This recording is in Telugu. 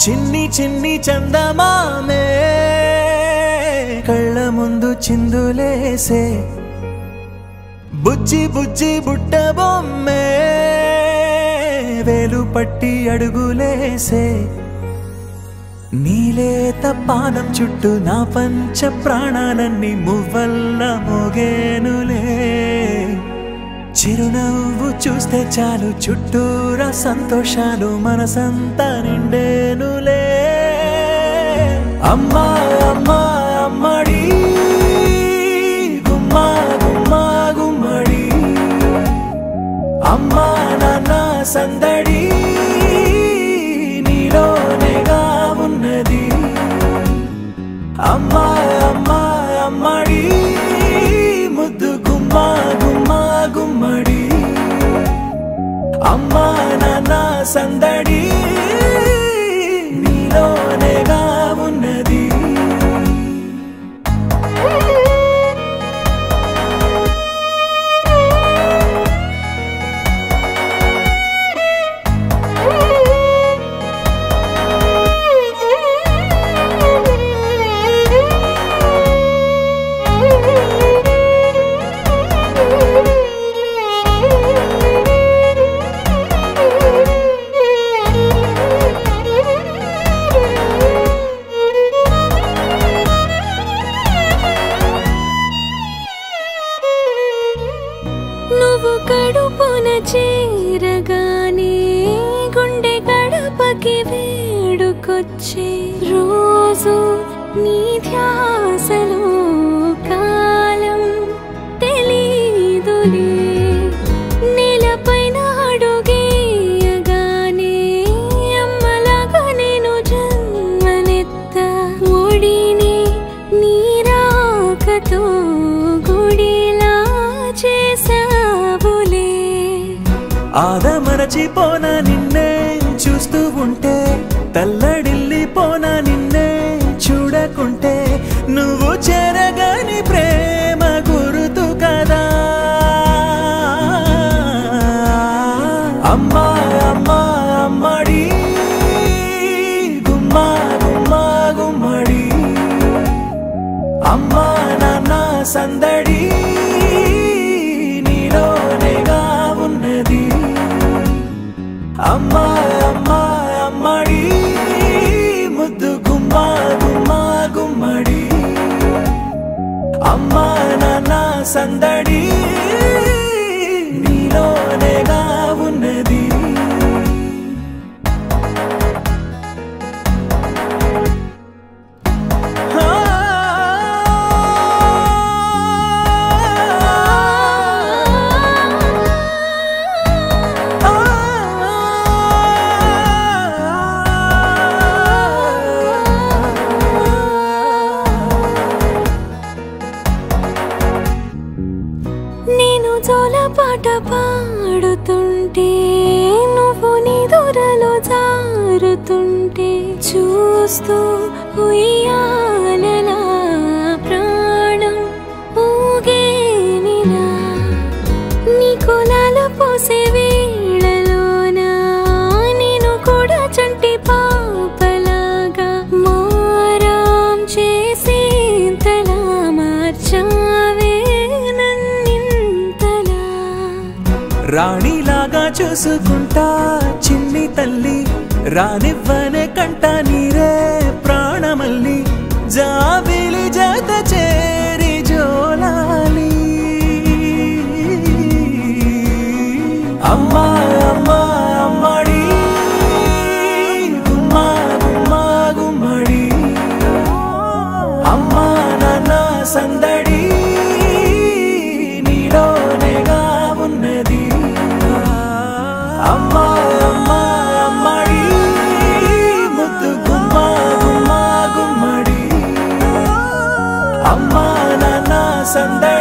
చిన్ని చిన్ని చందమామే కళ్ళ ముందు చిందులేసే బుజ్జి బుజ్జి బుట్ట బొమ్మే వేలు పట్టి అడుగులేసే నీలేత పానం చుట్టూ నా పంచ ప్రాణాలన్నీ మువ్వల్ల మోగేనులే చిరునవ్వు చూస్తే చాలు చుట్టూరా సంతోషాలు మనసంతా నిండేనులే అమ్మా అమ్మా అమ్మడి గుమ్మా గుమ్మా గుమ్మడి అమ్మా నాన్న సందడి నీలోనేగా ఉన్నది అమ్మా అమ్మా అమ్మడి ముద్దు గుమ్మా గుమ్మా గుమ్మడి అమ్మా నాన్న సందడి నీలోనేగా ఉన్నది కడుపున చేరగానే గుండె గడపకి వేడుకొచ్చే రోజు నీ ధ్యాసలో కాలం తెలీదులే నేలపైన అడుగేయగానే అమ్మలాగా నేను జన్మనెత్త ఒడిని నీ రాకతో గుడిలా చేసా ఆదమరచిపోనా నిన్నే చూస్తూ ఉంటే తల్లడిల్లిపోనా నిన్నే చూడకుంటే నువ్వు చెరగని ప్రేమ గురుతు కదా అమ్మా అమ్మా అమ్మడి గుమ్మా గుమ్మా గుమ్మడి అమ్మా నాన్న సందడి నీలోనేగా ఉన్నది అమ్మా అమ్మా అమ్మడి ముద్దు గుమ్మా గుమ్మా గుమ్మడి అమ్మా నాన్న సందడి నీలోనేగా ఉన్నది పాట పాడుతుంటే నువ్వు నీ దూరలో జారుతుంటే చూస్తూ ఉయ్యాలలా ప్రాణం ఊగేనిలా నీ కులాల పోసే వేళలోనా నేను కూడా చంటి పాపలాగా మారాం చేసేంతలా మార్చావే రాణిలాగా చూసుకుంటా చిన్ని తల్లి రానివ్వనే కంట నీరే ప్రాణమల్లి జాబిలి జత చేరి జోలాలి అమ్మా అమ్మా అమ్మడి గుమ్మా గుమ్మా గుమ్మడి అమ్మా నాన్న సందడి నీలోనేగా ఉన్నది అమ్మా అమ్మా అమ్మడి ముద్దు గుమ్మా గుమ్మా గుమ్మడి అమ్మా నాన్న సందడి